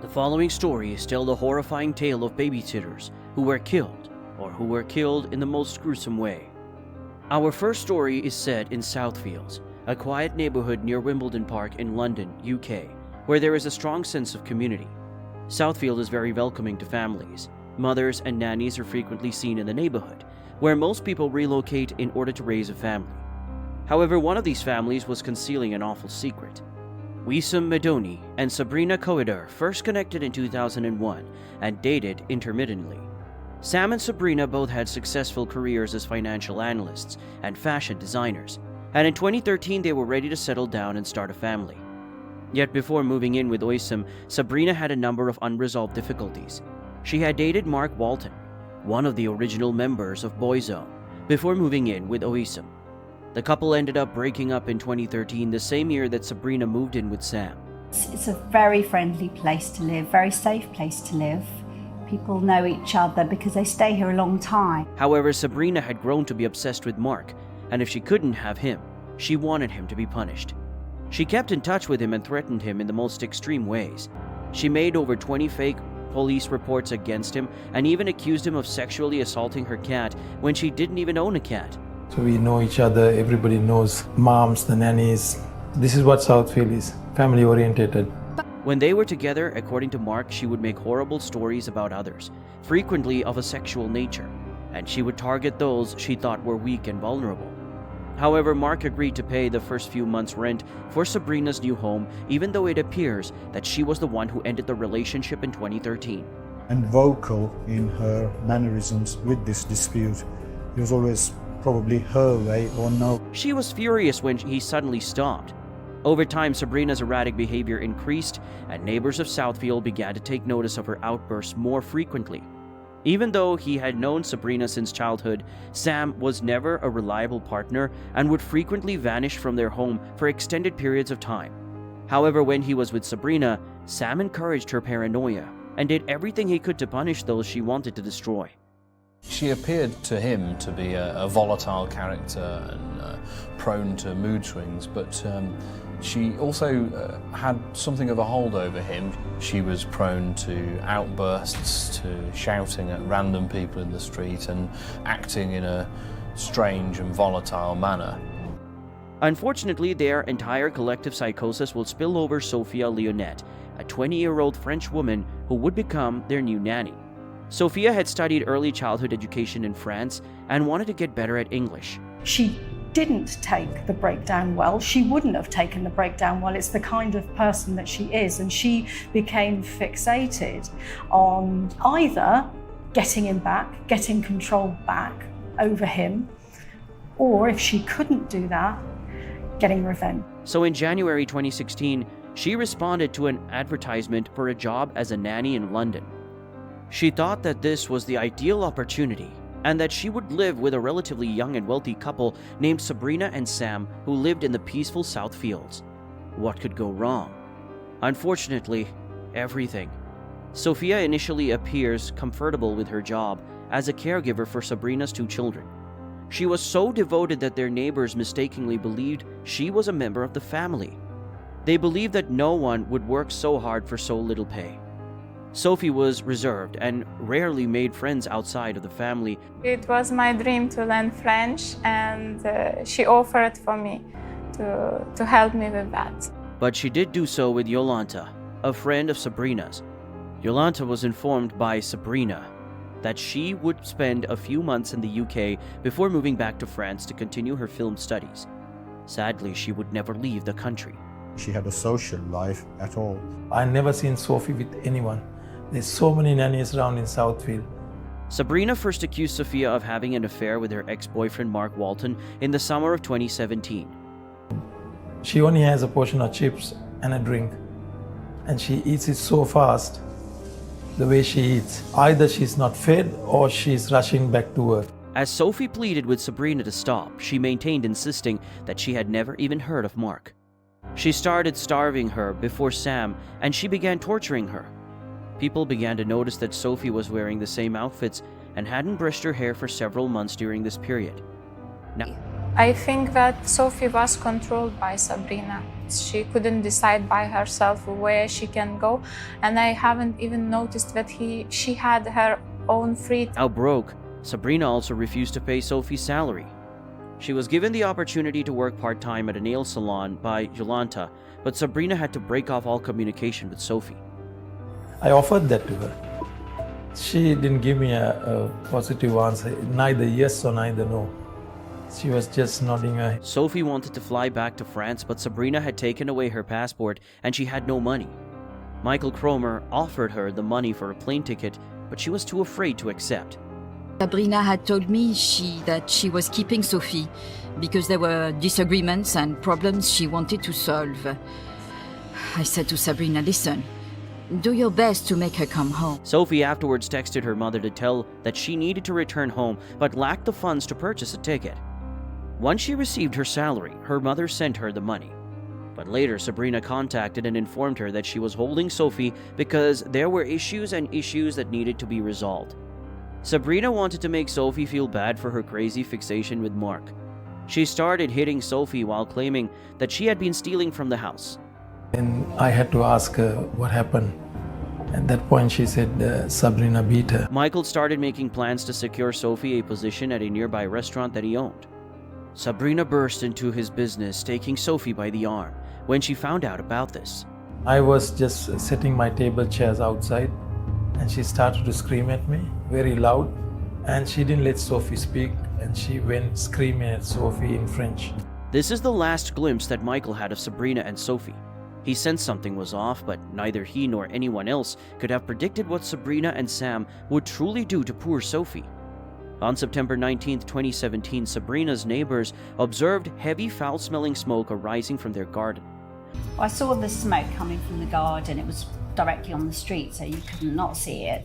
The following stories tell the horrifying tale of babysitters who were killed, or who were killed in the most gruesome way. Our first story is set in Southfields, a quiet neighborhood near Wimbledon Park in London, UK, where there is a strong sense of community. Southfield is very welcoming to families. Mothers and nannies are frequently seen in the neighborhood, where most people relocate in order to raise a family. However, one of these families was concealing an awful secret. Wissam Medoni and Sabrina Coeder first connected in 2001 and dated intermittently. Sam and Sabrina both had successful careers as financial analysts and fashion designers, and in 2013 they were ready to settle down and start a family. Yet before moving in with Wissam, Sabrina had a number of unresolved difficulties. She had dated Mark Walton, one of the original members of Boyzone, before moving in with Wissam. The couple ended up breaking up in 2013, the same year that Sabrina moved in with Sam. It's a very friendly place to live, very safe place to live. People know each other because they stay here a long time. However, Sabrina had grown to be obsessed with Mark, and if she couldn't have him, she wanted him to be punished. She kept in touch with him and threatened him in the most extreme ways. She made over 20 fake police reports against him and even accused him of sexually assaulting her cat when she didn't even own a cat. So we know each other, everybody knows moms, the nannies. This is what Southfield is, family oriented. When they were together, according to Mark, she would make horrible stories about others, frequently of a sexual nature, and she would target those she thought were weak and vulnerable. However, Mark agreed to pay the first few months' rent for Sabrina's new home, even though it appears that she was the one who ended the relationship in 2013. And vocal in her mannerisms with this dispute. It was always probably her way or no. She was furious when he suddenly stopped. Over time, Sabrina's erratic behavior increased, and neighbors of Southfield began to take notice of her outbursts more frequently. Even though he had known Sabrina since childhood, Sam was never a reliable partner and would frequently vanish from their home for extended periods of time. However, when he was with Sabrina, Sam encouraged her paranoia and did everything he could to punish those she wanted to destroy. She appeared to him to be a volatile character and prone to mood swings, but she also had something of a hold over him. She was prone to outbursts, to shouting at random people in the street and acting in a strange and volatile manner. Unfortunately, their entire collective psychosis will spill over Sophia Leonette, a 20-year-old French woman who would become their new nanny. Sophia had studied early childhood education in France and wanted to get better at English. She didn't take the breakdown well. She wouldn't have taken the breakdown well. It's the kind of person that she is, and she became fixated on either getting him back, getting control back over him, or if she couldn't do that, getting revenge. So in January 2016, she responded to an advertisement for a job as a nanny in London. She thought that this was the ideal opportunity and that she would live with a relatively young and wealthy couple named Sabrina and Sam who lived in the peaceful Southfields. What could go wrong? Unfortunately, everything. Sophia initially appears comfortable with her job as a caregiver for Sabrina's 2 children. She was so devoted that their neighbors mistakenly believed she was a member of the family. They believed that no one would work so hard for so little pay. Sophie was reserved and rarely made friends outside of the family. It was my dream to learn French, and she offered for me to help me with that. But she did do so with Yolanta, a friend of Sabrina's. Yolanta was informed by Sabrina that she would spend a few months in the UK before moving back to France to continue her film studies. Sadly, she would never leave the country. She had a social life at all. I never seen Sophie with anyone. There's so many nannies around in Southfield. Sabrina first accused Sophia of having an affair with her ex-boyfriend Mark Walton in the summer of 2017. She only has a portion of chips and a drink, and she eats it so fast, the way she eats. Either she's not fed or she's rushing back to work. As Sophie pleaded with Sabrina to stop, she maintained, insisting that she had never even heard of Mark. She started starving her before Sam, and she began torturing her. People began to notice that Sophie was wearing the same outfits and hadn't brushed her hair for several months during this period. Now, I think that Sophie was controlled by Sabrina. She couldn't decide by herself where she can go, and I haven't even noticed that she had her own free time. Now broke, Sabrina also refused to pay Sophie's salary. She was given the opportunity to work part-time at a nail salon by Jolanta, but Sabrina had to break off all communication with Sophie. I offered that to her. She didn't give me a positive answer, neither yes or neither no. She was just nodding her head. Sophie wanted to fly back to France, but Sabrina had taken away her passport and she had no money. Michael Cromer offered her the money for a plane ticket, but she was too afraid to accept. Sabrina had told me that she was keeping Sophie because there were disagreements and problems she wanted to solve. I said to Sabrina, listen, do your best to make her come home. Sophie afterwards texted her mother to tell that she needed to return home but lacked the funds to purchase a ticket. Once she received her salary, her mother sent her the money. But later, Sabrina contacted and informed her that she was holding Sophie because there were issues that needed to be resolved. Sabrina wanted to make Sophie feel bad for her crazy fixation with Mark. She started hitting Sophie while claiming that she had been stealing from the house. And I had to ask her what happened. At that point, she said Sabrina beat her. Michael started making plans to secure Sophie a position at a nearby restaurant that he owned. Sabrina burst into his business, taking Sophie by the arm when she found out about this. I was just setting my table chairs outside, and she started to scream at me very loud, and she didn't let Sophie speak, and she went screaming at Sophie in French. This is the last glimpse that Michael had of Sabrina and Sophie. He sensed something was off, but neither he nor anyone else could have predicted what Sabrina and Sam would truly do to poor Sophie. On September 19, 2017, Sabrina's neighbors observed heavy, foul-smelling smoke arising from their garden. I saw the smoke coming from the garden. It was directly on the street, so you could not see it.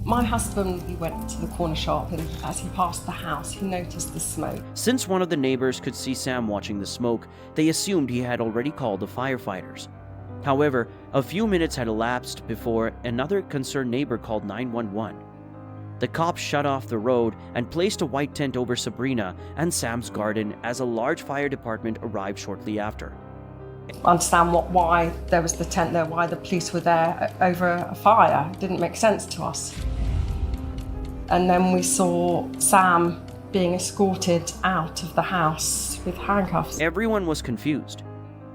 My husband, he went to the corner shop, and as he passed the house, he noticed the smoke. Since one of the neighbors could see Sam watching the smoke, they assumed he had already called the firefighters. However, a few minutes had elapsed before another concerned neighbor called 911. The cops shut off the road and placed a white tent over Sabrina and Sam's garden as a large fire department arrived shortly after. Understand why there was the tent there, why the police were there over a fire. It didn't make sense to us. And then we saw Sam being escorted out of the house with handcuffs. Everyone was confused.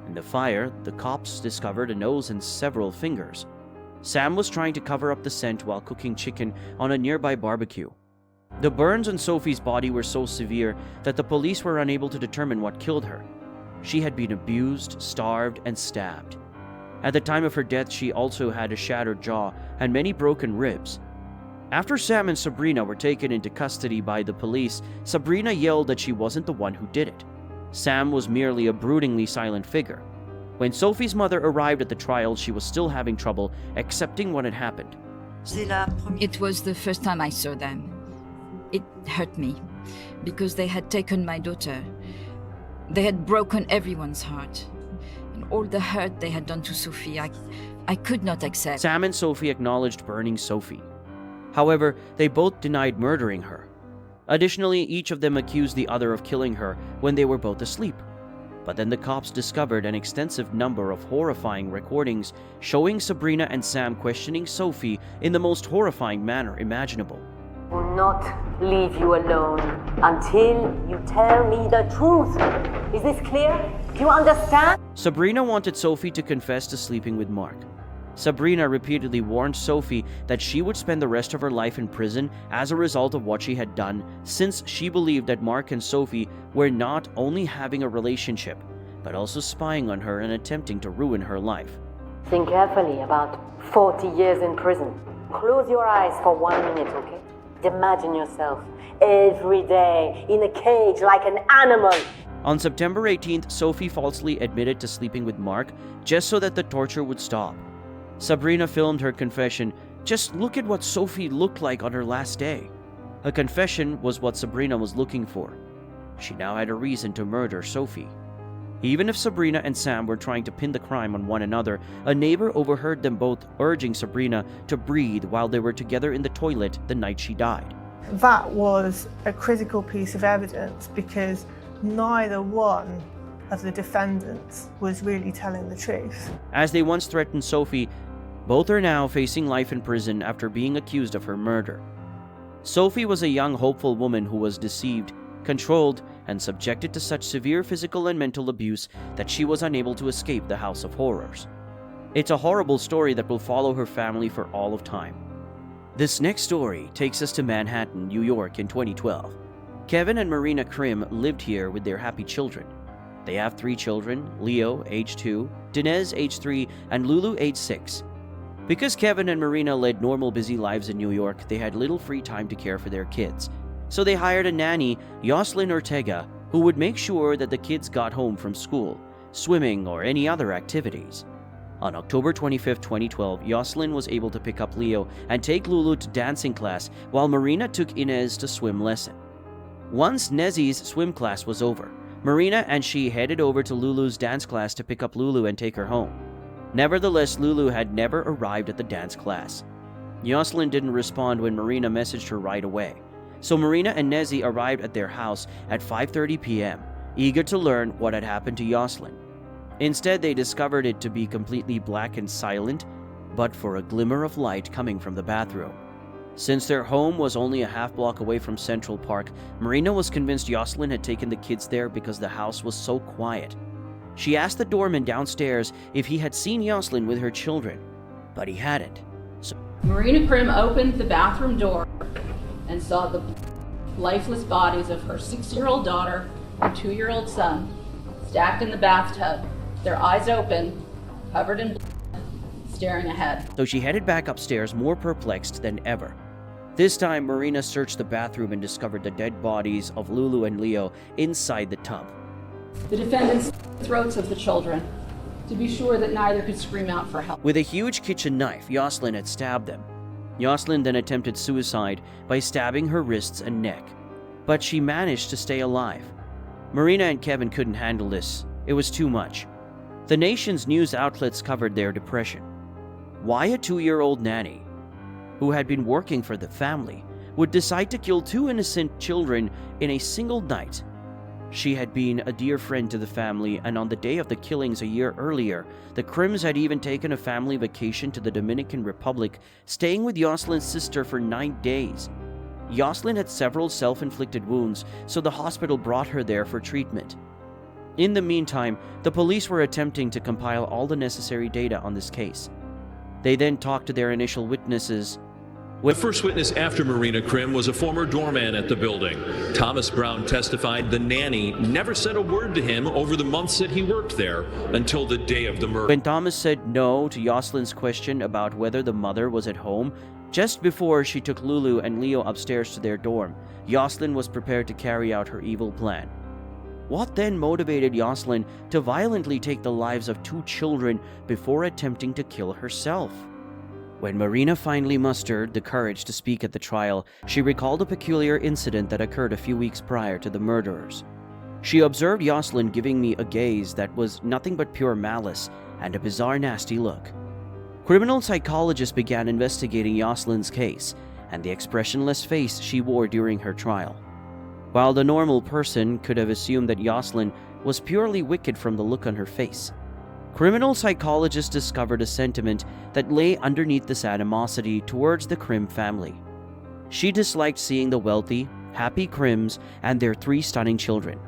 In the fire, the cops discovered a nose and several fingers. Sam was trying to cover up the scent while cooking chicken on a nearby barbecue. The burns on Sophie's body were so severe that the police were unable to determine what killed her. She had been abused, starved, and stabbed. At the time of her death, she also had a shattered jaw and many broken ribs. After Sam and Sabrina were taken into custody by the police, Sabrina yelled that she wasn't the one who did it. Sam was merely a broodingly silent figure. When Sophie's mother arrived at the trial, she was still having trouble accepting what had happened. It was the first time I saw them. It hurt me because they had taken my daughter. They had broken everyone's heart. And all the hurt they had done to Sophie, I could not accept. Sam and Sophie acknowledged burning Sophie. However, they both denied murdering her. Additionally, each of them accused the other of killing her when they were both asleep. But then the cops discovered an extensive number of horrifying recordings showing Sabrina and Sam questioning Sophie in the most horrifying manner imaginable. I will not leave you alone until you tell me the truth. Is this clear? Do you understand? Sabrina wanted Sophie to confess to sleeping with Mark. Sabrina repeatedly warned Sophie that she would spend the rest of her life in prison as a result of what she had done, since she believed that Mark and Sophie were not only having a relationship, but also spying on her and attempting to ruin her life. Think carefully about 40 years in prison. Close your eyes for 1 minute, okay? Imagine yourself every day in a cage like an animal. On September 18th, Sophie falsely admitted to sleeping with Mark just so that the torture would stop. Sabrina filmed her confession. Just look at what Sophie looked like on her last day. A confession was what Sabrina was looking for. She now had a reason to murder Sophie. Even if Sabrina and Sam were trying to pin the crime on one another, a neighbor overheard them both urging Sabrina to breathe while they were together in the toilet the night she died. That was a critical piece of evidence because neither one of the defendants was really telling the truth. As they once threatened Sophie, both are now facing life in prison after being accused of her murder. Sophie was a young, hopeful woman who was deceived, controlled, and subjected to such severe physical and mental abuse that she was unable to escape the House of Horrors. It's a horrible story that will follow her family for all of time. This next story takes us to Manhattan, New York in 2012. Kevin and Marina Krim lived here with their happy children. They have 3 children, Leo, age 2, Dinez, age 3, and Lulu, age 6. Because Kevin and Marina led normal busy lives in New York, they had little free time to care for their kids. So they hired a nanny, Yoselin Ortega, who would make sure that the kids got home from school, swimming, or any other activities. On October 25, 2012, Yoselin was able to pick up Leo and take Lulu to dancing class while Marina took Inez to swim lesson. Once Nezzy's swim class was over, Marina and she headed over to Lulu's dance class to pick up Lulu and take her home. Nevertheless, Lulu had never arrived at the dance class. Yoselin didn't respond when Marina messaged her right away. So Marina and Nezzy arrived at their house at 5:30 p.m., eager to learn what had happened to Yoselin. Instead, they discovered it to be completely black and silent, but for a glimmer of light coming from the bathroom. Since their home was only a half block away from Central Park, Marina was convinced Yoselin had taken the kids there because the house was so quiet. She asked the doorman downstairs if he had seen Yoselin with her children, but he hadn't. So Marina Krim opened the bathroom door and saw the lifeless bodies of her 6-year-old daughter and 2-year-old son stacked in the bathtub, their eyes open, covered in blood, staring ahead. So she headed back upstairs more perplexed than ever. This time, Marina searched the bathroom and discovered the dead bodies of Lulu and Leo inside the tub. The defendants slit the throats of the children to be sure that neither could scream out for help. With a huge kitchen knife, Yoselin had stabbed them. Yoselin then attempted suicide by stabbing her wrists and neck, but she managed to stay alive. Marina and Kevin couldn't handle this. It was too much. The nation's news outlets covered their depression. Why a 2-year-old nanny, who had been working for the family, would decide to kill 2 innocent children in a single night? She had been a dear friend to the family, and on the day of the killings a year earlier, the Krims had even taken a family vacation to the Dominican Republic, staying with Yoselin's sister for 9 days. Yoselin had several self-inflicted wounds, so the hospital brought her there for treatment. In the meantime, the police were attempting to compile all the necessary data on this case. They then talked to their initial witnesses. The first witness after Marina Krim was a former doorman at the building. Thomas Brown testified the nanny never said a word to him over the months that he worked there until the day of the murder. When Thomas said no to Yoselin's question about whether the mother was at home, just before she took Lulu and Leo upstairs to their dorm, Yoselin was prepared to carry out her evil plan. What then motivated Yoselin to violently take the lives of 2 children before attempting to kill herself? When Marina finally mustered the courage to speak at the trial, she recalled a peculiar incident that occurred a few weeks prior to the murderers. She observed Yoselin giving me a gaze that was nothing but pure malice and a bizarre, nasty look. Criminal psychologists began investigating Yoselin's case and the expressionless face she wore during her trial. While the normal person could have assumed that Yoselin was purely wicked from the look on her face, criminal psychologists discovered a sentiment that lay underneath this animosity towards the Krim family. She disliked seeing the wealthy, happy Krims and their 3 stunning children.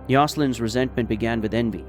Yoselin's resentment began with envy.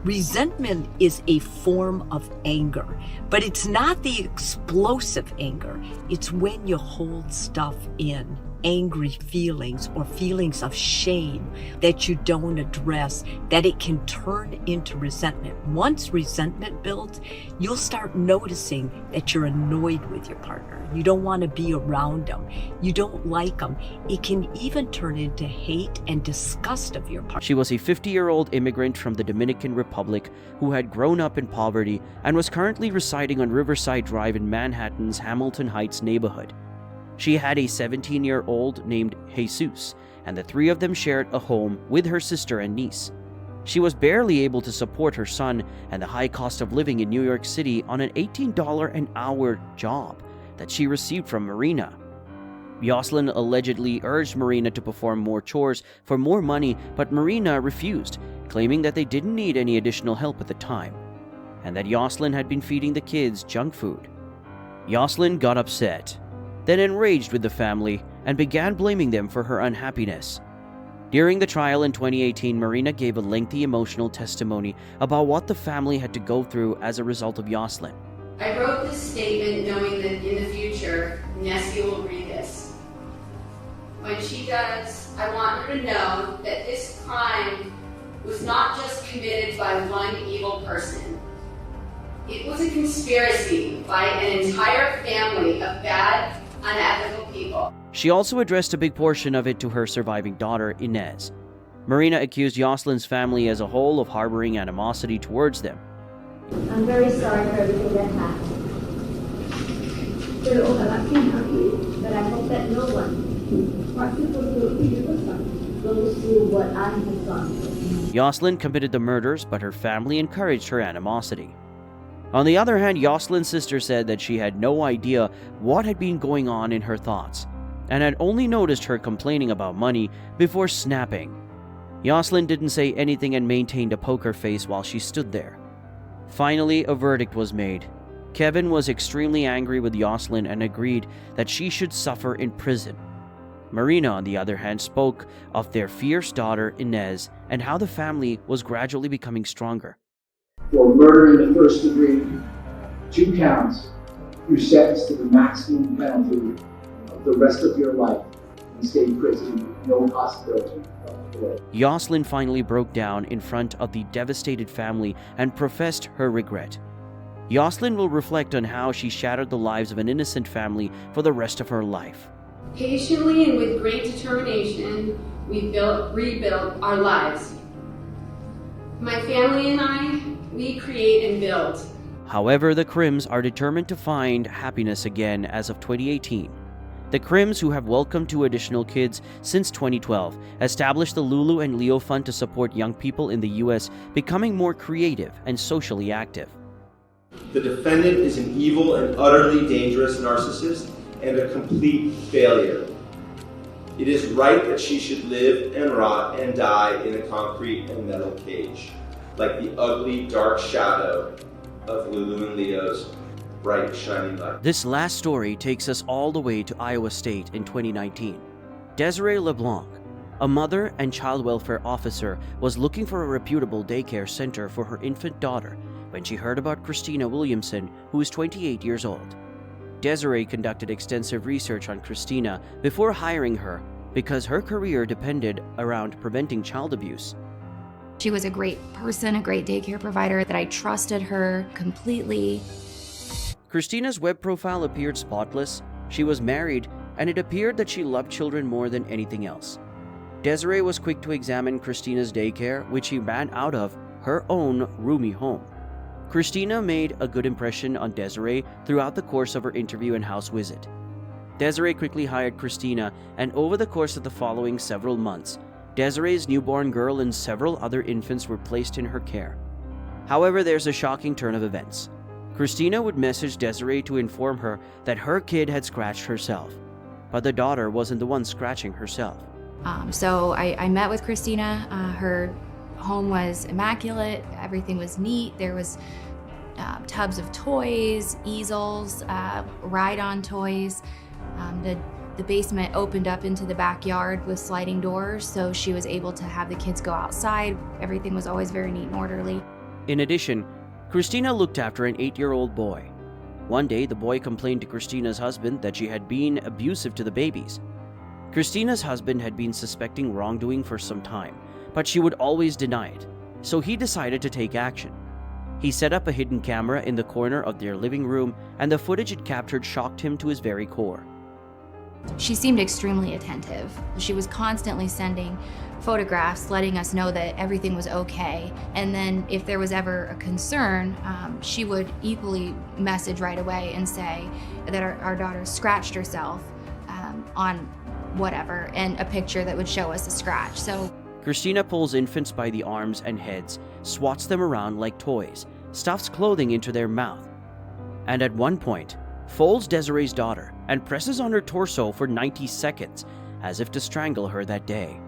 Resentment is a form of anger, but it's not the explosive anger. It's when you hold stuff in. Angry feelings or feelings of shame that you don't address, that it can turn into resentment. Once resentment builds, you'll start noticing that you're annoyed with your partner. You don't want to be around them. You don't like them. It can even turn into hate and disgust of your partner. She was a 50-year-old immigrant from the Dominican Republic who had grown up in poverty and was currently residing on Riverside Drive in Manhattan's Hamilton Heights neighborhood. She had a 17-year-old named Jesus, and the 3 of them shared a home with her sister and niece. She was barely able to support her son and the high cost of living in New York City on an $18 an hour job that she received from Marina. Jocelyn allegedly urged Marina to perform more chores for more money, but Marina refused, claiming that they didn't need any additional help at the time, and that Jocelyn had been feeding the kids junk food. Jocelyn got upset, then enraged with the family, and began blaming them for her unhappiness. During the trial in 2018, Marina gave a lengthy emotional testimony about what the family had to go through as a result of Jocelyn. I wrote this statement knowing that in the future, Nessie will read this. When she does, I want her to know that this crime was not just committed by one evil person. It was a conspiracy by an entire family of bad, unethical people. She also addressed a big portion of it to her surviving daughter, Inez. Marina accused Jocelyn's family as a whole of harboring animosity towards them. I'm very sorry for everything that happened. Pero ojalá can help you, but I hope that no one, what people do to you, goes through what I have gone through. Jocelyn committed the murders, but her family encouraged her animosity. On the other hand, Jocelyn's sister said that she had no idea what had been going on in her thoughts, and had only noticed her complaining about money before snapping. Jocelyn didn't say anything and maintained a poker face while she stood there. Finally, a verdict was made. Kevin was extremely angry with Jocelyn and agreed that she should suffer in prison. Marina, on the other hand, spoke of their fierce daughter, Inez, and how the family was gradually becoming stronger. For murder in the first degree, 2 counts, you're sentenced to the maximum penalty of the rest of your life in state prison, no possibility of parole. Jocelyn finally broke down in front of the devastated family and professed her regret. Jocelyn will reflect on how she shattered the lives of an innocent family for the rest of her life. Patiently and with great determination, we rebuilt our lives. My family and I, we create and build. However, the Crims are determined to find happiness again as of 2018. The Crims, who have welcomed 2 additional kids since 2012, established the Lulu and Leo Fund to support young people in the U.S. becoming more creative and socially active. The defendant is an evil and utterly dangerous narcissist and a complete failure. It is right that she should live and rot and die in a concrete and metal cage, like the ugly, dark shadow of Lulu and Leo's bright, shining light. This last story takes us all the way to Iowa State in 2019. Desiree LeBlanc, a mother and child welfare officer, was looking for a reputable daycare center for her infant daughter when she heard about Christina Williamson, who is 28 years old. Desiree conducted extensive research on Christina before hiring her because her career depended around preventing child abuse. She was a great person, a great daycare provider, that I trusted her completely. Christina's web profile appeared spotless, she was married, and it appeared that she loved children more than anything else. Desiree was quick to examine Christina's daycare, which she ran out of her own roomy home. Christina made a good impression on Desiree throughout the course of her interview and house visit. Desiree quickly hired Christina, and over the course of the following several months, Desiree's newborn girl and several other infants were placed in her care. However, there's a shocking turn of events. Christina would message Desiree to inform her that her kid had scratched herself, but the daughter wasn't the one scratching herself. So I met with Christina. Her home was immaculate. Everything was neat. There was tubs of toys, easels, ride-on toys. The basement opened up into the backyard with sliding doors, so she was able to have the kids go outside. Everything was always very neat and orderly. In addition, Christina looked after an 8-year-old boy. One day, the boy complained to Christina's husband that she had been abusive to the babies. Christina's husband had been suspecting wrongdoing for some time, but she would always deny it, so he decided to take action. He set up a hidden camera in the corner of their living room, and the footage it captured shocked him to his very core. She seemed extremely attentive. She was constantly sending photographs letting us know that everything was okay, and then if there was ever a concern, she would equally message right away and say that our daughter scratched herself on whatever, and a picture that would show us a scratch. So Christina pulls infants by the arms and heads, swats them around like toys, stuffs clothing into their mouth, and at one point, folds Desiree's daughter and presses on her torso for 90 seconds, as if to strangle her that day.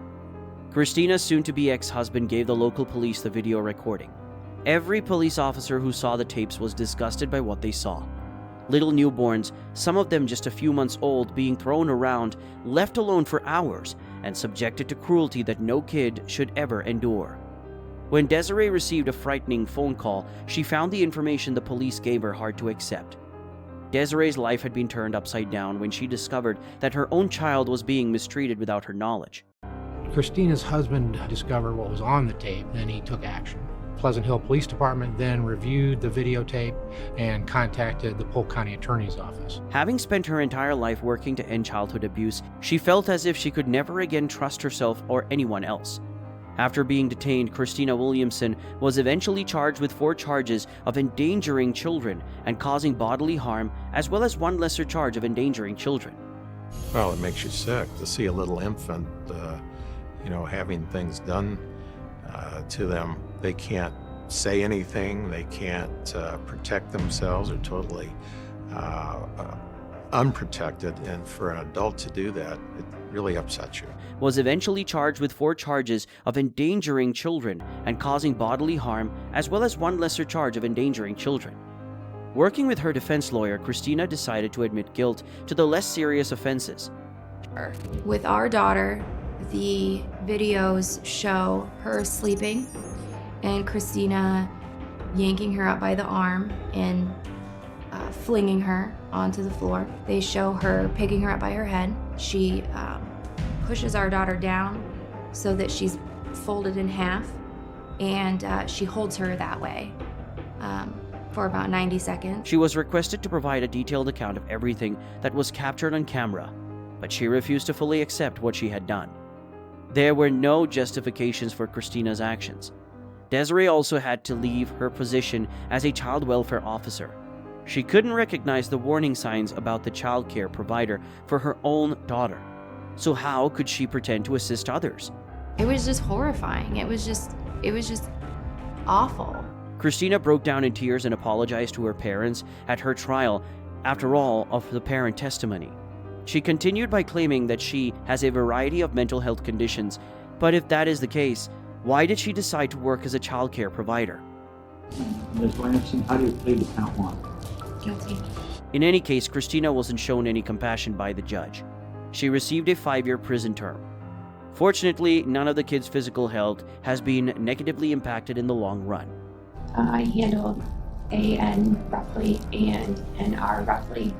Christina's soon-to-be ex-husband gave the local police the video recording. Every police officer who saw the tapes was disgusted by what they saw. Little newborns, some of them just a few months old, being thrown around, left alone for hours, and subjected to cruelty that no kid should ever endure. When Desiree received a frightening phone call, she found the information the police gave her hard to accept. Desiree's life had been turned upside down when she discovered that her own child was being mistreated without her knowledge. Christina's husband discovered what was on the tape, then he took action. Pleasant Hill Police Department then reviewed the videotape and contacted the Polk County Attorney's Office. Having spent her entire life working to end childhood abuse, she felt as if she could never again trust herself or anyone else. After being detained, Christina Williamson was eventually charged with 4 charges of endangering children and causing bodily harm, as well as 1 lesser charge of endangering children. Well, it makes you sick to see a little infant, having things done to them. They can't say anything, they can't protect themselves, they're totally unprotected, and for an adult to do that, it really upsets you. Was eventually charged with 4 charges of endangering children and causing bodily harm, as well as 1 lesser charge of endangering children. Working with her defense lawyer, Christina decided to admit guilt to the less serious offenses. With our daughter, the videos show her sleeping and Christina yanking her up by the arm and flinging her onto the floor. They show her picking her up by her head. She pushes our daughter down so that she's folded in half, and she holds her that way for about 90 seconds. She was requested to provide a detailed account of everything that was captured on camera, but she refused to fully accept what she had done. There were no justifications for Christina's actions. Desiree also had to leave her position as a child welfare officer. She couldn't recognize the warning signs about the child care provider for her own daughter. So how could she pretend to assist others? It was just horrifying. It was just awful. Christina broke down in tears and apologized to her parents at her trial after all of the parent testimony. She continued by claiming that she has a variety of mental health conditions, but if that is the case, why did she decide to work as a child care provider? Ms. Williamson, how do you plead to count 1? Guilty. In any case, Christina wasn't shown any compassion by the judge. She received a 5-year prison term. Fortunately, none of the kids' physical health has been negatively impacted in the long run. I handled AN roughly and NR roughly,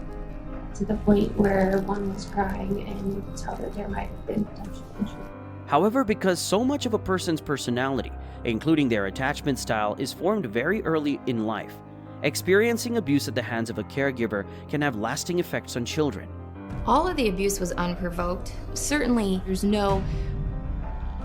to the point where one was crying and you could tell that there might have been potential injury. However, because so much of a person's personality, including their attachment style, is formed very early in life, experiencing abuse at the hands of a caregiver can have lasting effects on children. All of the abuse was unprovoked. Certainly, there's no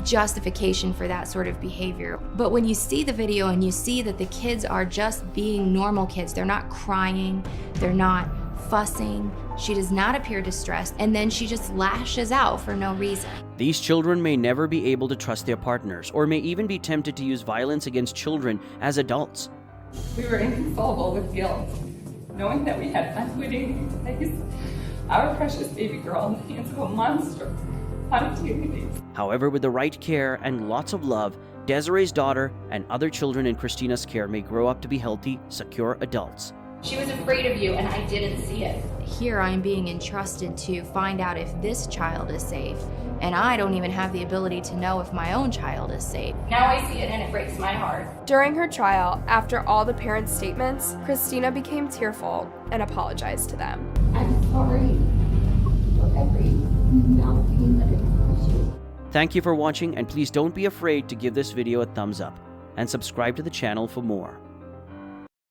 justification for that sort of behavior. But when you see the video and you see that the kids are just being normal kids, they're not crying, they're not fussing, she does not appear distressed, and then she just lashes out for no reason. These children may never be able to trust their partners, or may even be tempted to use violence against children as adults. We were inconsolable with guilt, knowing that we had unwittingly placed our precious baby girl in the hands of a monster on TV. However, with the right care and lots of love, Desiree's daughter and other children in Christina's care may grow up to be healthy, secure adults. She was afraid of you, and I didn't see it. Here I'm being entrusted to find out if this child is safe, and I don't even have the ability to know if my own child is safe. Now I see it, and it breaks my heart. During her trial, after all the parents' statements, Christina became tearful and apologized to them. I'm sorry for every amount of pain that it caused you. Thank you for watching, and please don't be afraid to give this video a thumbs up and subscribe to the channel for more.